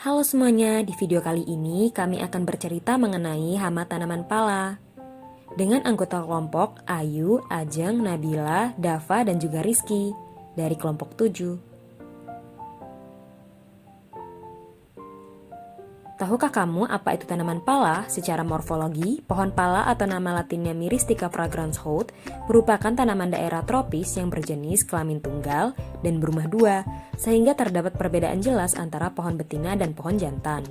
Halo semuanya, di video kali ini kami akan bercerita mengenai hama tanaman pala. Dengan anggota kelompok Ayu, Ajeng, Nabila, Dava, dan juga Rizky dari kelompok 7. Tahukah kamu apa itu tanaman pala? Secara morfologi, pohon pala atau nama latinnya Myristica fragrans Hout merupakan tanaman daerah tropis yang berjenis kelamin tunggal dan berumah dua, sehingga terdapat perbedaan jelas antara pohon betina dan pohon jantan.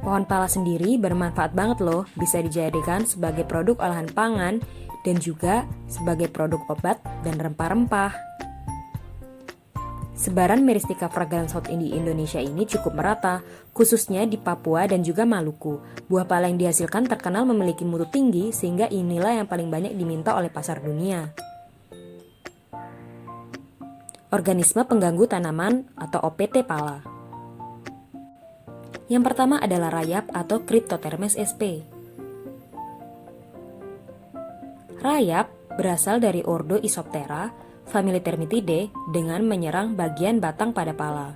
Pohon pala sendiri bermanfaat banget loh, bisa dijadikan sebagai produk olahan pangan dan juga sebagai produk obat dan rempah-rempah. Sebaran Myristica fragrans Hout di Indonesia ini cukup merata, khususnya di Papua dan juga Maluku. Buah pala yang dihasilkan terkenal memiliki mutu tinggi, sehingga inilah yang paling banyak diminta oleh pasar dunia. Organisme pengganggu tanaman atau OPT pala. Yang pertama adalah rayap atau Cryptothermes sp. Rayap berasal dari ordo Isoptera, famili Termitidae, dengan menyerang bagian batang pada pala.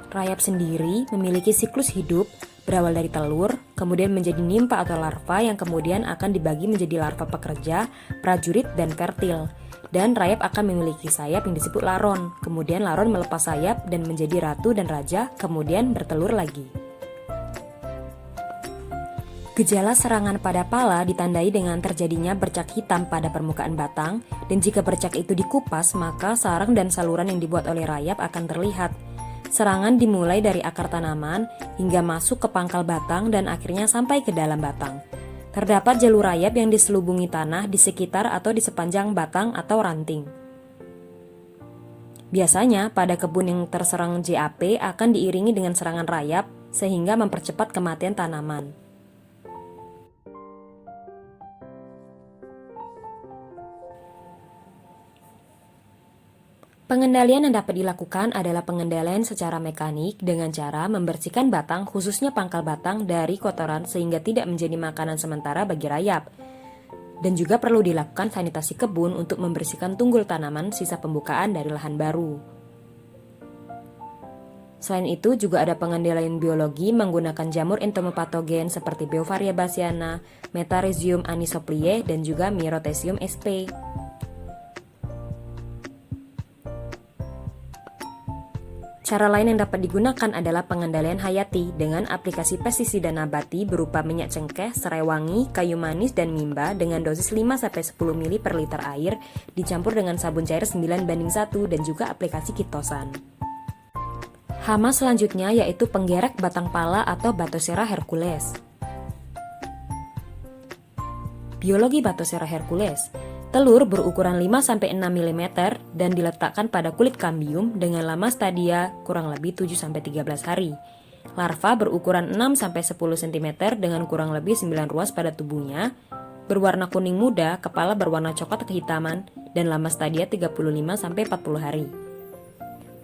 Rayap sendiri memiliki siklus hidup berawal dari telur, kemudian menjadi nimfa atau larva yang kemudian akan dibagi menjadi larva pekerja, prajurit, dan fertil. Dan rayap akan memiliki sayap yang disebut laron, kemudian laron melepas sayap dan menjadi ratu dan raja, kemudian bertelur lagi. Gejala serangan pada pala ditandai dengan terjadinya bercak hitam pada permukaan batang, dan jika bercak itu dikupas, maka sarang dan saluran yang dibuat oleh rayap akan terlihat. Serangan dimulai dari akar tanaman hingga masuk ke pangkal batang dan akhirnya sampai ke dalam batang. Terdapat jalur rayap yang diselubungi tanah di sekitar atau di sepanjang batang atau ranting. Biasanya pada kebun yang terserang JAP akan diiringi dengan serangan rayap sehingga mempercepat kematian tanaman. Pengendalian yang dapat dilakukan adalah pengendalian secara mekanik dengan cara membersihkan batang, khususnya pangkal batang, dari kotoran sehingga tidak menjadi makanan sementara bagi rayap. Dan juga perlu dilakukan sanitasi kebun untuk membersihkan tunggul tanaman sisa pembukaan dari lahan baru. Selain itu juga ada pengendalian biologi menggunakan jamur entomopatogen seperti Beauveria bassiana, Metarhizium anisoplie, dan juga Myrotecium sp. Cara lain yang dapat digunakan adalah pengendalian hayati dengan aplikasi pestisida nabati berupa minyak cengkeh, serai wangi, kayu manis, dan mimba dengan dosis 5-10 ml per liter air dicampur dengan sabun cair 9:1 dan juga aplikasi kitosan. Hama selanjutnya yaitu penggerek batang pala atau Bathosera hercules. Biologi Bathosera hercules. Telur berukuran 5-6 mm dan diletakkan pada kulit kambium dengan lama stadia kurang lebih 7-13 hari. Larva berukuran 6-10 cm dengan kurang lebih 9 ruas pada tubuhnya, berwarna kuning muda, kepala berwarna coklat kehitaman, dan lama stadia 35-40 hari.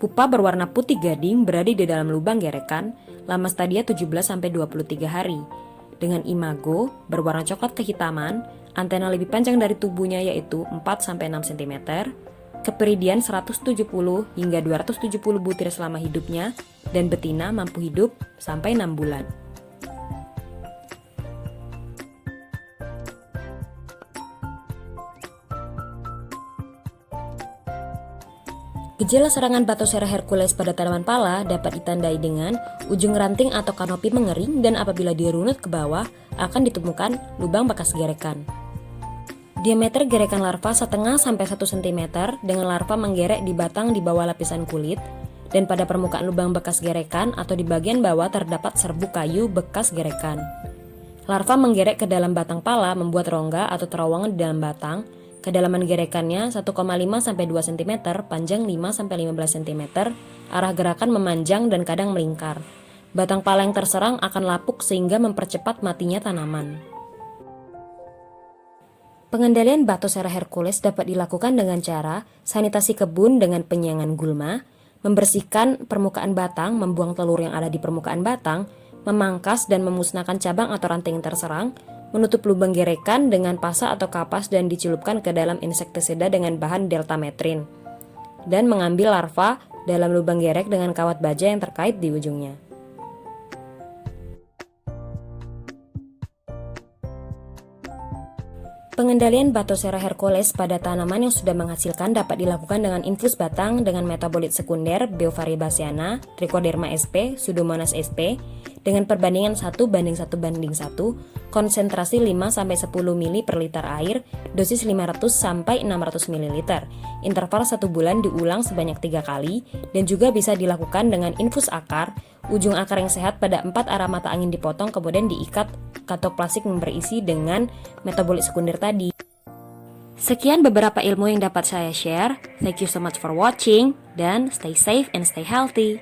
Pupa berwarna putih gading berada di dalam lubang gerekan, lama stadia 17-23 hari. Dengan imago berwarna coklat kehitaman, antena lebih panjang dari tubuhnya yaitu 4-6 cm, keperidian 170 hingga 270 butir selama hidupnya, dan betina mampu hidup sampai 6 bulan. Gejala serangan Bathosera hercules pada tanaman pala dapat ditandai dengan ujung ranting atau kanopi mengering dan apabila dirunut ke bawah akan ditemukan lubang bekas gerekan. Diameter gerekan larva 0,5-1 cm dengan larva menggerek di batang di bawah lapisan kulit, dan pada permukaan lubang bekas gerekan atau di bagian bawah terdapat serbuk kayu bekas gerekan. Larva menggerek ke dalam batang pala membuat rongga atau terowongan di dalam batang. Kedalaman gerekannya 1,5-2 cm, panjang 5-15 cm, arah gerakan memanjang dan kadang melingkar. Batang pala yang terserang akan lapuk sehingga mempercepat matinya tanaman. Pengendalian Bathosera hercules dapat dilakukan dengan cara sanitasi kebun dengan penyiangan gulma, membersihkan permukaan batang, membuang telur yang ada di permukaan batang, memangkas dan memusnahkan cabang atau ranting yang terserang, menutup lubang gerekan dengan pasa atau kapas dan dicelupkan ke dalam insektisida dengan bahan deltametrin, dan mengambil larva dalam lubang gerek dengan kawat baja yang terkait di ujungnya. Pengendalian Bathysera hercules pada tanaman yang sudah menghasilkan dapat dilakukan dengan infus batang dengan metabolit sekunder Beauvariebaceae, Trichoderma sp, Pseudomonas sp, dengan perbandingan 1:1:1, konsentrasi 5-10 ml per liter air, dosis 500-600 ml, interval 1 bulan diulang sebanyak 3 kali, dan juga bisa dilakukan dengan infus akar, ujung akar yang sehat pada 4 arah mata angin dipotong kemudian diikat katok plastik yang berisi dengan metabolit sekunder tadi. Sekian beberapa ilmu yang dapat saya share. Thank you so much for watching, dan stay safe and stay healthy.